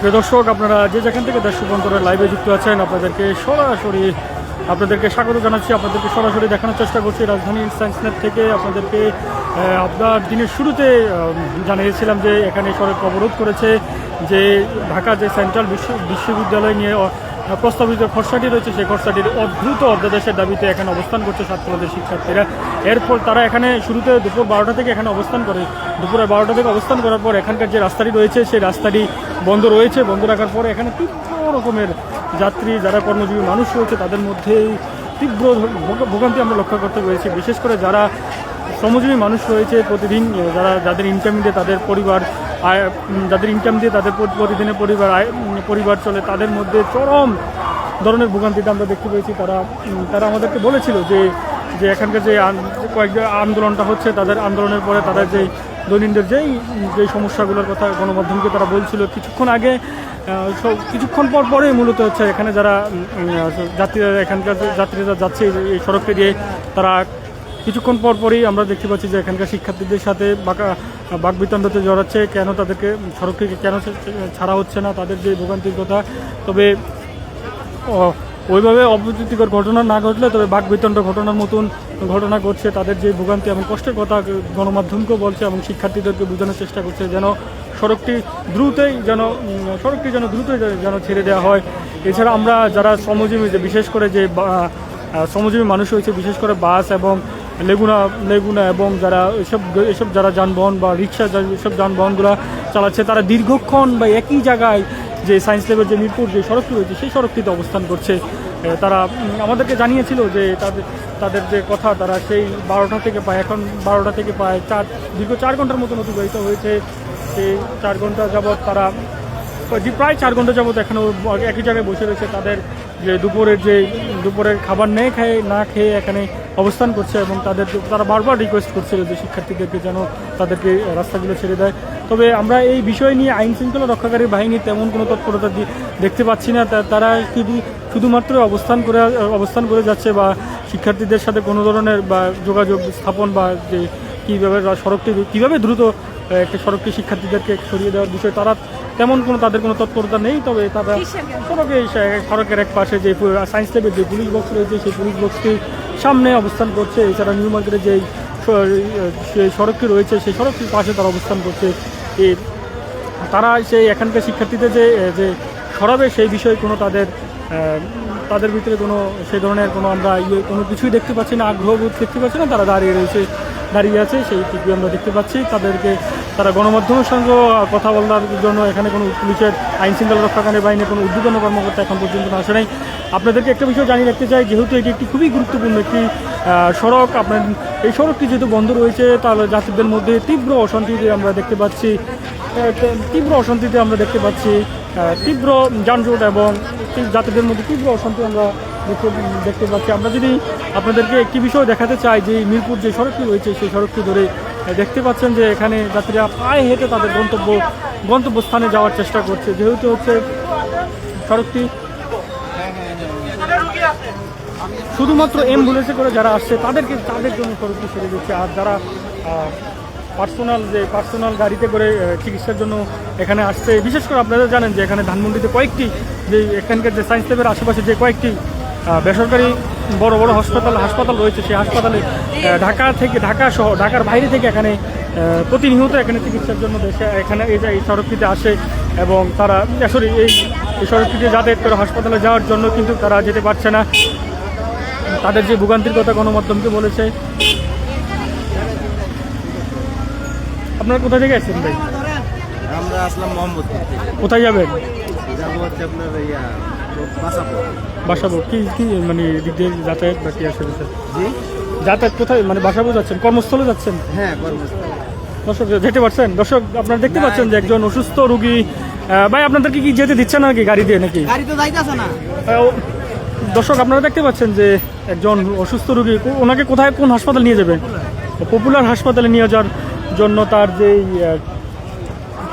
প্রিয় দর্শক, আপনারা যে যেখান থেকে দেশ রূপান্তরের লাইভে যুক্ত আছেন, আপনাদেরকে স্বাগত জানাচ্ছি। আপনাদেরকে সরাসরি দেখানোর চেষ্টা করছি রাজধানী সায়েন্সনেট থেকে। আপনাদেরকে আপনার দিনের শুরুতে জানিয়েছিলাম যে এখানে সড়ক অবরোধ করেছে, যে ঢাকা যে সেন্ট্রাল বিশ্ববিদ্যালয় নিয়ে প্রস্তাবিত খসড়াটি রয়েছে, সেই খসড়াটির দ্রুত অধ্যাদেশের দাবিতে এখানে অবস্থান করছে ছাত্রদের শিক্ষার্থীরা। এরপর তারা এখানে শুরুতে দুপুর 12টা থেকে এখানে অবস্থান করে। দুপুরে 12টা থেকে অবস্থান করার পর এখানকার যে রাস্তাটি রয়েছে সেই রাস্তাটি বন্ধ রয়েছে। বন্ধ রাখার পরে এখানে তীব্র রকমের যাত্রী, যারা কর্মজীবী মানুষ রয়েছে, তাদের মধ্যে তীব্র ভোগান্তি আমরা লক্ষ্য করতে পেরেছি। বিশেষ করে যারা শ্রমজীবী মানুষ রয়েছে, প্রতিদিন যাদের ইনকাম দিয়ে তাদের পরিবার প্রতিদিনের পরিবার চলে, তাদের মধ্যে চরম ধরনের ভোগান্তিটা আমরা দেখতে পেয়েছি। তারা আমাদেরকে বলেছিল যে এখানকার যে কয়েকটা আন্দোলনটা হচ্ছে, তাদের আন্দোলনের পরে তাদের যে দৈনন্দিন যেই সমস্যাগুলোর কথা গণমাধ্যমকে তারা বলছিল কিছুক্ষণ পরে মূলত হচ্ছে এখানে যারা এখানকার যাত্রীরা যাচ্ছে এই সড়ককে দিয়ে, তারা কিছুক্ষণ পরই আমরা দেখতে পাচ্ছি যে এখানকার শিক্ষার্থীদের সাথে বাকবিতণ্ডাতে জড়াচ্ছে। কেন তাদেরকে সড়ক থেকে কেন ছাড়া হচ্ছে না, তাদের যে ভোগান্তির কথা। তবে ওইভাবে অপ্রীতিকর ঘটনা না ঘটলে তবে বাকবিতণ্ড ঘটনার মতন ঘটনা ঘটছে। তাদের যে ভোগান্তি এবং কষ্টের কথা গণমাধ্যমকেও বলছে এবং শিক্ষার্থীদেরকে বোঝানোর চেষ্টা করছে যেন সড়কটি দ্রুতই ছেড়ে দেওয়া হয়। এছাড়া আমরা যারা শ্রমজীবী, বিশেষ করে যে শ্রমজীবী মানুষ রয়েছে, বিশেষ করে বাস এবং লেগুনা এবং যারা এসব যারা যানবাহন বা রিক্সা এসব যানবাহনগুলো চালাচ্ছে, তারা দীর্ঘক্ষণ বা একই জায়গায় যে সায়েন্স ল্যাবের যে মিরপুর যে সড়কটি রয়েছে সেই সড়কটিতে অবস্থান করছে। তারা আমাদেরকে জানিয়েছিল যে তাদের যে কথা, তারা সেই 12টা থেকে প্রায় দীর্ঘ 4 ঘন্টার মতন অতিবাহিত হয়েছে। সেই 4 ঘন্টা যাবৎ তারা প্রায় 4 ঘন্টা যাবৎ এখানে একই জায়গায় বসে রয়েছে। তাদের যে দুপুরের খাবার না খেয়ে এখানে অবস্থান করছে এবং তারা বারবার রিকোয়েস্ট করছিল যে শিক্ষার্থীদেরকে যেন তাদেরকে রাস্তাগুলো ছেড়ে দেয়। তবে আমরা এই বিষয় নিয়ে আইন শৃঙ্খলা রক্ষাকারী বাহিনী তেমন কোনো তৎপরতা দেখতে পাচ্ছি না। তারা শুধুমাত্র অবস্থান করে যাচ্ছে বা শিক্ষার্থীদের সাথে কোনো ধরনের বা যোগাযোগ স্থাপন বা যে কীভাবে দ্রুত একটা সড়কটি শিক্ষার্থীদেরকে সরিয়ে দেওয়ার বিষয় তাদের কোনো তৎপরতা নেই। তবে তারা সড়কের এক পাশে যে সায়েন্স ল্যাবের যে পুলিশ বক্স রয়েছে সেই পুলিশ বক্সটির সামনে অবস্থান করছে। এছাড়া নিউ মার্কেটের যে সড়কটি রয়েছে সেই সড়কটির পাশে তারা অবস্থান করছে। তারা সেই এখানকার শিক্ষার্থীদের যে সরাবে সেই বিষয়ে কোনো তাদের ভিতরে কোনো সেই ধরনের আমরা কোনো কিছুই দেখতে পাচ্ছি না, আগ্রহ দেখতে পাচ্ছি না। তারা দাঁড়িয়ে আছে সেই টুকু আমরা দেখতে পাচ্ছি। তারা গণমাধ্যমের সঙ্গে কথা বলার জন্য এখানে কোনো পুলিশের আইন শৃঙ্খলা রক্ষাকারী বাহিনীর কোনো উদ্যোগী কর্মকর্তা এখন পর্যন্ত আসে নাই। আপনাদেরকে একটা বিষয় জানিয়ে রাখতে চাই, যেহেতু এটি একটি খুবই গুরুত্বপূর্ণ একটি সড়ক, এই সড়কটি যেহেতু বন্ধ রয়েছে, তাহলে যাত্রীদের মধ্যে তীব্র অশান্তিতে আমরা দেখতে পাচ্ছি তীব্র যানজট এবং যাত্রীদের মধ্যে তীব্র অশান্তি আমরা দেখতে পাচ্ছি। আমরা যদি আপনাদেরকে একটি বিষয় দেখাতে চাই, যে মিরপুর যে সড়কটি রয়েছে সেই সড়কটি ধরে দেখতে পাচ্ছেন যে এখানে যাত্রীরা পায়ে হেঁটে তাদের গন্তব্যস্থানে যাওয়ার চেষ্টা করছে। যেহেতু হচ্ছে সড়কটি শুধুমাত্র অ্যাম্বুলেন্সে করে যারা আসছে তাদের জন্য সড়কটি ছেড়ে দিচ্ছে। আর যারা পার্সোনাল গাড়িতে করে চিকিৎসার জন্য এখানে আসছে, বিশেষ করে আপনারা জানেন যে এখানে ধানমন্ডিতে এখানকার যে সায়েন্স ল্যাবের আশেপাশে যে কয়েকটি বেসরকারি বড় বড় হাসপাতাল রয়েছে, সেই হাসপাতালে ঢাকার বাইরে থেকে এখানে প্রতিনিয়ত এখানে চিকিৎসার জন্য এখানে এই সড়কটিতে আসে এবং তারা আসলে এই সড়কটিতে যাতায়াত করে হাসপাতালে যাওয়ার জন্য কিন্তু তারা যেতে পারছে না। তাদের যে ভোগান্তির কথা গণমাধ্যমকে বলেছে। আপনারা কোথা থেকে আসছেন ভাই? আমরা আসলাম মোহাম্মদ। কোথায় যাবেন? যাবো হচ্ছে আপনার বাসাবো। কি মানে দিক দিয়ে যাতায়াত বা কি আসলে জি যাতায়াত কোথায়, মানে বাসাবো যাচ্ছেন, কর্মস্থলে যাচ্ছেন? হ্যাঁ, কর্মস্থলে। দর্শক যেতে পারছেন? দর্শক আপনারা দেখতে পাচ্ছেন যে একজন অসুস্থ রোগী। ভাই আপনাদেরকে কি যেতে দিচ্ছে না নাকি গাড়ি দিয়ে নাকি? গাড়ি তো যাইতেছে না। দর্শক আপনারা দেখতে পাচ্ছেন যে একজন অসুস্থ রোগী, ওনাকে কোন হাসপাতাল নিয়ে যাবেন? পপুলার হাসপাতালে নিয়ে যাওয়ার জন্য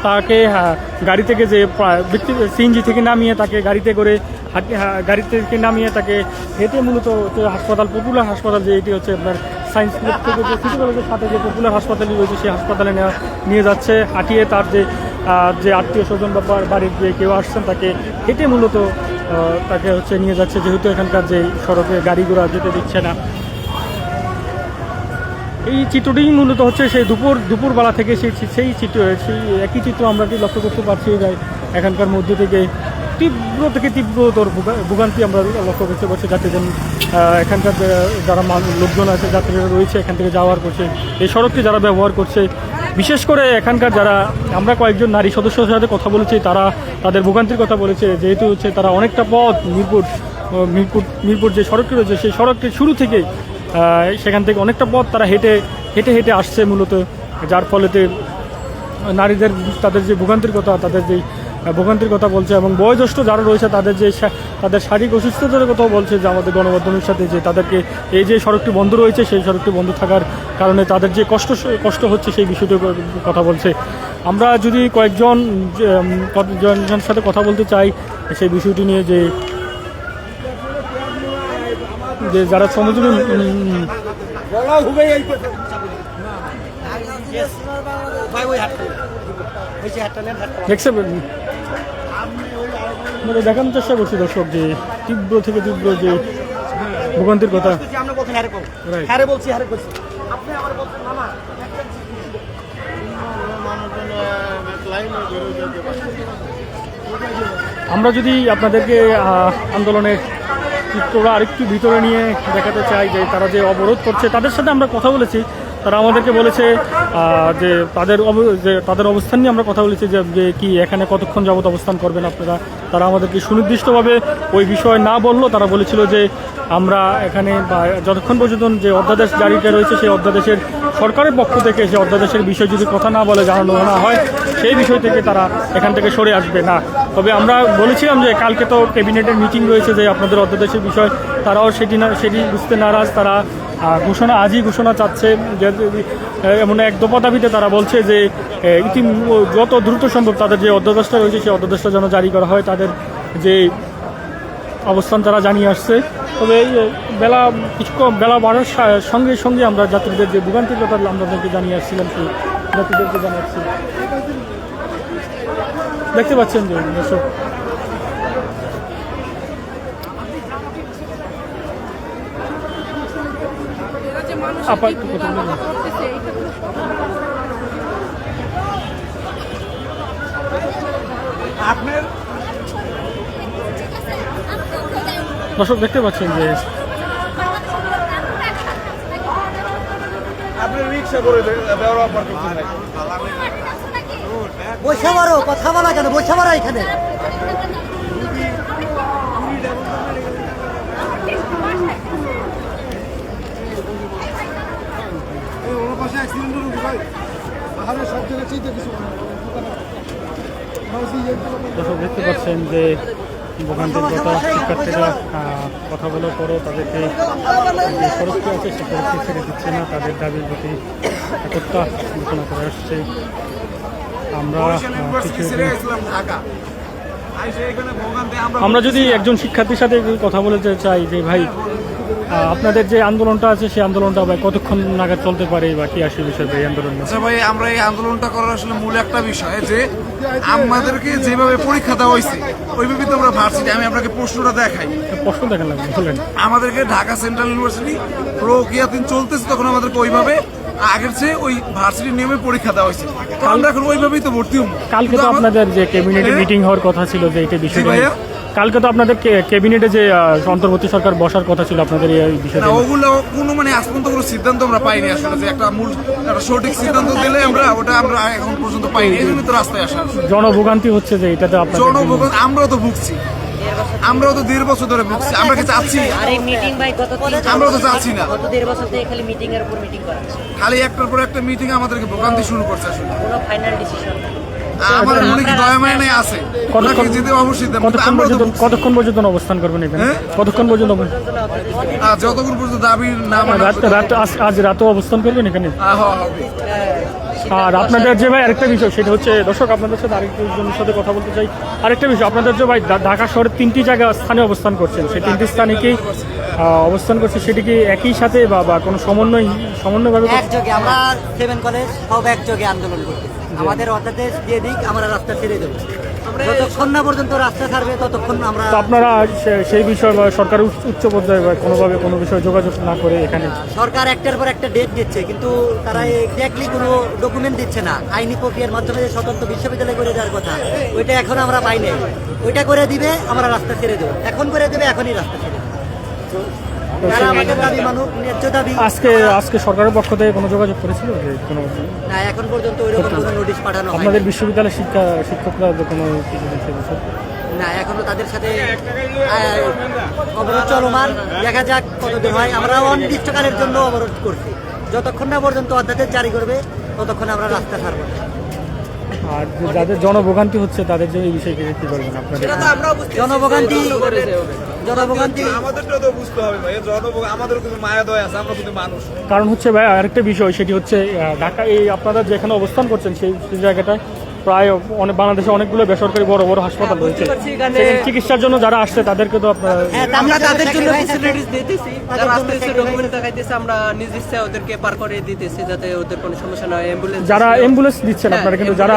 তাকে গাড়ি থেকে যে সিএনজি থেকে নামিয়ে তাকে গাড়ি থেকে নামিয়ে তাকে হেঁটে মূলত পপুলার হাসপাতাল, যে এটি হচ্ছে আপনার সায়েন্স ল্যাব থেকে যে সিটি কলেজের সাথে যে পপুলার হাসপাতালই রয়েছে সেই হাসপাতালে নিয়ে যাচ্ছে। হাঁটিয়ে তার যে যে আত্মীয় স্বজন বা বাড়ির যে কেউ আসছেন তাকে হেঁটে মূলত তাকে হচ্ছে নিয়ে যাচ্ছে, যেহেতু এখানকার যে সড়কে গাড়ি ঘোড়া যেতে দিচ্ছে না। এই চিত্রটি মূলত হচ্ছে সেই দুপুরবেলা থেকে সেই একই চিত্র আমরা কি লক্ষ্য করতে পারছি যে এখানকার মধ্যে থেকে তীব্রতর ভোগান্তি আমরা লক্ষ্য করতে পারছি। যাত্রীদের এখানকার যারা লোকজন আছে, যাত্রীরা রয়েছে এখান থেকে যাওয়ার করছে, এই সড়কটি যারা ব্যবহার করছে, বিশেষ করে এখানকার যারা আমরা কয়েকজন নারী সদস্যের সাথে কথা বলেছি, তারা তাদের ভোগান্তির কথা বলেছে। যেহেতু হচ্ছে তারা অনেকটা পথ মিরপুর যে সড়কটি রয়েছে সেই সড়কটির শুরু থেকে সেখান থেকে অনেকটা পথ তারা হেঁটে আসছে মূলত, যার ফলেতে নারীদের তাদের যে ভোগান্তির কথা বলছে, এবং বয়োজ্যেষ্ঠ যারা রয়েছে তাদের শারীরিক অসুস্থতার কথাও বলছে, যে আমাদের গণমাধ্যমের সাথে যে তাদেরকে এই যে সড়কটি বন্ধ রয়েছে সেই সড়কটি বন্ধ থাকার কারণে তাদের যে কষ্ট হচ্ছে সেই বিষয়টির কথা বলছে। আমরা যদি কয়েকজনের সাথে কথা বলতে চাই সেই বিষয়টি নিয়ে, যে যারা শ্রমজীবী দেখছেন, মানে দেখানোর চেষ্টা করছি দর্শক যে তীব্র যে ভোগান্তির কথা। আমরা যদি আপনাদেরকে আন্দোলনের চিত্রটা আরেকটু ভিতরে নিয়ে দেখাতে চাই, যে তারা যে অবরোধ করছে তাদের সাথে আমরা কথা বলেছি। তারা আমাদেরকে বলেছে যে তাদের অবস্থান নিয়ে আমরা কথা বলেছি, যে কি এখানে কতক্ষণ যাবত অবস্থান করবেন আপনারা। তারা আমাদেরকে সুনির্দিষ্টভাবে ওই বিষয় না বললো, তারা বলেছিল যে আমরা এখানে যতক্ষণ পর্যন্ত যে অধ্যাদেশ জারিটা রয়েছে সেই অধ্যাদেশের সরকারের পক্ষ থেকে সেই অধ্যাদেশের বিষয় যদি কথা না বলে জানানো না হয় সেই বিষয় থেকে তারা এখান থেকে সরে আসবে না। তবে আমরা বলেছিলাম যে কালকে তো ক্যাবিনেটের মিটিং রয়েছে, যে আপনাদের অধ্যাদেশের বিষয় তারাও সেটি বুঝতে নারাজ। তারা আজই ঘোষণা চাচ্ছে, যে এমন এক দফা দাবিতে তারা বলছে যে যত দ্রুত সম্ভব তাদের যে অধ্যাদেশটা রয়েছে সেই অধ্যাদেশটা যেন জারি করা হয়। তাদের যে অবস্থান তারা জানিয়ে আসছে। তবে এই বেলা বাড়ার সঙ্গে আমরা যাত্রীদের যে ভোগান্তির কথা আমাদেরকে জানিয়ে আসছিলাম, সেই যাত্রীদেরকে জানাচ্ছি। দেখতে পাচ্ছেন যে দর্শক দেখতে পাচ্ছেন যে বসে মারো, কথা বলা কেন, বসে মারো এখানে। দর্শক দেখতে পাচ্ছেন যে ভোগান্তির কথা, শিক্ষার্থীরা কথা বলার পরও তাদেরকে যে সড়কটি আছে সে সড়কটি ছেড়ে দিচ্ছে না, তাদের দাবির প্রতি একতা ঘোষণা করে আসছে। আমরা যদি একজন শিক্ষার্থীর সাথে কথা বলতে চাই যে ভাই আপনাদের যে আন্দোলনটা আছে সেই আন্দোলনটা ভাই কতক্ষণ নাগাদ চলতে পারে বা কি আসে বিষয় এই আন্দোলন? আচ্ছা ভাই, আমরা এই আন্দোলনটা করার আসলে মূল একটা বিষয় যে আমাদেরকে যেভাবে পরীক্ষা দেওয়া হয়েছে ওইভাবে তো আমরা ভার্সিটি, আমি আপনাকে প্রশ্নটা দেখাই। প্রশ্ন দেখা লাগবে বলেন। আমাদেরকে ঢাকা সেন্ট্রাল ইউনিভার্সিটি প্রক্রিয়াধীন চলতেছে, তখন আমাদেরকে ওইভাবে আগের চেয়ে ওই ভার্সিটির নিয়মে পরীক্ষা দেওয়া হয়েছে, তো আমরা এখন ওইভাবেই তো ভর্তি হবো। কালকে তো আপনাদের যে ক্যাবিনেটে মিটিং হওয়ার কথা ছিল যে এটা বিষয়, কালকে তো আপনাদের ক্যাবিনেটে যে অন্তর্বর্তী সরকার বসার কথা ছিল আপনাদের এই বিষয়ে, ওগুলো কোনো মানে আজ পর্যন্ত কোনো সিদ্ধান্ত আমরা পাইনি আসলে, যে একটা মূল একটা সঠিক সিদ্ধান্ত দিলে আমরা এখন পর্যন্ত পাইনি, এই জন্য তো রাস্তায় আসা। জনভোগান্তি হচ্ছে যে এটাতে আপনাদের জনভোগান্তি আমরাও তো ভুগছি, আমরাও তো 1.5 বছর ধরে ভুগছি। আমরা কি চাচ্ছি? আরে মিটিং ভাই গত 3 আমরা তো চাচ্ছি না, গত 1.5 বছর থেকে খালি মিটিং এর উপর মিটিং করাচ্ছে, খালি একটার পর একটা মিটিং আমাদেরকে ভোগান্তি শুরু করছে আসলে। কোনো ফাইনাল ডিসিশন আমার মনে কি দয়া মায়া নেই আছে, যেতে অবশ্যই কতক্ষণ পর্যন্ত অবস্থান করবেন এখানে? কতক্ষণ পর্যন্ত? যতক্ষণ পর্যন্ত দাবি না আজ রাতে অবস্থান করবেন এখানে? আর আপনাদের যে ভাই আরেকটা বিষয়, সেটা হচ্ছে দর্শক আপনাদের সাথে আরেকজনের সাথে কথা বলতে চাই। আরেকটা বিষয়, আপনাদের যে ভাই ঢাকা শহরের 3টি স্থানে অবস্থান করছেন, সেই 3টি স্থানে কি অবস্থান করছে সেটি কি একই সাথে বা কোনো সমন্বয়ভাবে? একযোগে আমরা 7 কলেজ সব একযোগে আন্দোলন করতেছি। আমাদের অধ্যাদেশ দিয়ে দিক, আমরা রাস্তা ছেড়ে দেবো। যতক্ষণ না পর্যন্ত রাস্তা ছাড়বে ততক্ষণ আমরা তো আপনারা সেই বিষয়ে বা সরকারের উচ্চ পর্যায়ে বা কোনোভাবে কোনো বিষয়ে যোগাযোগ না করে এখানে সরকার একটার পর একটা ডেট দিচ্ছে, কিন্তু তারা এক্স্যাক্টলি কোনো ডকুমেন্ট দিচ্ছে না। আইনি প্রক্রিয়ার মাধ্যমে যে স্বতন্ত্র বিশ্ববিদ্যালয় করে দেওয়ার কথা, ওইটা এখন আমরা পাই নাই। ওইটা করে দিবে, আমরা রাস্তা ছেড়ে দেবো। এখন করে দেবে, এখনই রাস্তা ছেড়ে দেবো। তারা আমাদের দাবি মানুষ, ন্যায্য দাবি। আজকে সরকারের পক্ষ থেকে কোনো যোগাযোগ করেছিল যে কোনো না, এখন পর্যন্ত ওইরকম কোনো নোটিশ পাঠানো হয় আপনাদের বিশ্ববিদ্যালয়ের শিক্ষকরা যে কোনো কিছু দিচ্ছে বিষয়? না। এখনো তাদের সাথে অবরোধ চলমান, দেখা যাক কতদিন হয়। আমরা অনির্দিষ্টকালের জন্য অবরোধ করছি। যতক্ষণ না পর্যন্ত অধ্যাদেশ জারি করবে ততক্ষণ আমরা রাস্তা ছাড়বো না। আর যাদের জনভোগান্তি হচ্ছে তাদের জন্য এই বিষয়ে কি করবেন আপনাদের? জনভোগান্তি আমাদেরটাও তো বুঝতে হবে ভাই, আমাদেরও কিন্তু মায়া দয়া আছে, আমরা কিন্তু মানুষ। কারণ হচ্ছে ভাই আরেকটা বিষয়, সেটি হচ্ছে ঢাকা এই আপনারা যেখানে অবস্থান করছেন সেই জায়গাটায় প্রায় অনেক বাংলাদেশে অনেকগুলো বেসরকারি বড় বড় হাসপাতাল রয়েছে। সেখানে চিকিৎসার জন্য যারা আসছে তাদেরকে তো আপনারা আমরা তাদের জন্য ফ্যাসিলিটিস দিতেছি, যারা আসতে এসে ডকুমেন্ট দেখাইতেছে, আমরা নিজ ইচ্ছায় ওদেরকে পার করে দিতেছি যাতে ওদের কোনো সমস্যা না হয়। অ্যাম্বুলেন্স যারা অ্যাম্বুলেন্স দিচ্ছেন আপনারা, কিন্তু যারা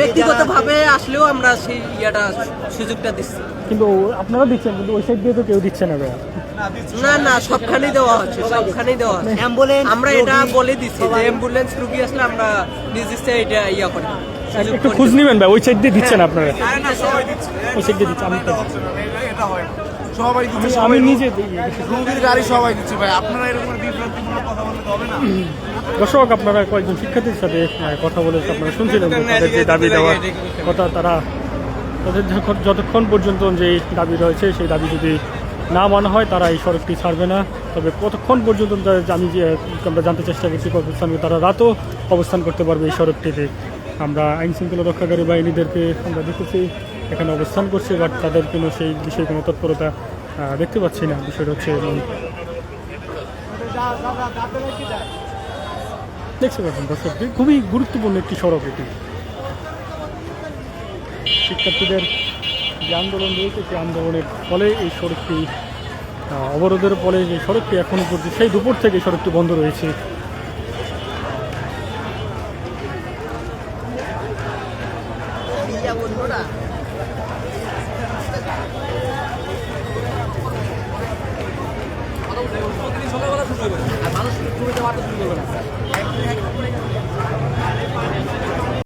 ব্যক্তিগতভাবে আসলেও আমরা সেই সুযোগটা দিচ্ছি। কিন্তু আপনারা দিচ্ছেন, কিন্তু ওই সাইড দিয়ে তো কেউ দিচ্ছে না ভাই। না, সবখানেই দেওয়া হচ্ছে, সবখানেই দেওয়া হচ্ছে। অ্যাম্বুলেন্স আমরা এটা বলে দিচ্ছি যে অ্যাম্বুলেন্স রুগী আসলে আমরা নিজ ইচ্ছায় এটা করি। একটু খোঁজ নিবেন ভাই, ওই সাইড দিয়ে দিচ্ছেন আপনারা? না, সবাই দিচ্ছে। ওই সাইড দিয়ে দিচ্ছে, আমি এটা হয় না। সবাই দিচ্ছে, আমি সবাই নিজে রুগীর গাড়ি সবাই দিচ্ছে ভাই। আপনারা এরকম বিভ্রান্তিমূলক কথা বলতে হবে না। দর্শক, আপনারা কয়েকজন শিক্ষার্থীর সাথে কথা বলে আপনারা শুনছিলেন যে তাদের যে দাবি দেওয়ার কথা, তাদের যতক্ষণ পর্যন্ত যে দাবি রয়েছে সেই দাবি যদি না মানা হয় তারা এই সড়কটি ছাড়বে না। তবে কতক্ষণ পর্যন্ত আমরা জানতে চেষ্টা করছি কতক্ষণ তারা রাতও অবস্থান করতে পারবে এই সড়কটিতে। আমরা আইন শৃঙ্খলা রক্ষাকারী বাহিনীদেরকে আমরা দেখেছি এখানে অবস্থান করছে, বাট তাদের কোনো সেই বিষয়ে কোনো তৎপরতা দেখতে পাচ্ছি না। বিষয়টা হচ্ছে দেখতে পাচ্ছেন দর্শক, খুবই গুরুত্বপূর্ণ একটি সড়ক এটি। শিক্ষার্থীদের যে আন্দোলন রয়েছে সেই আন্দোলনের ফলে এই সড়কটি অবরোধের ফলে যে সড়কটি এখনও পর্যন্ত সেই দুপুর থেকে সড়কটি বন্ধ রয়েছে।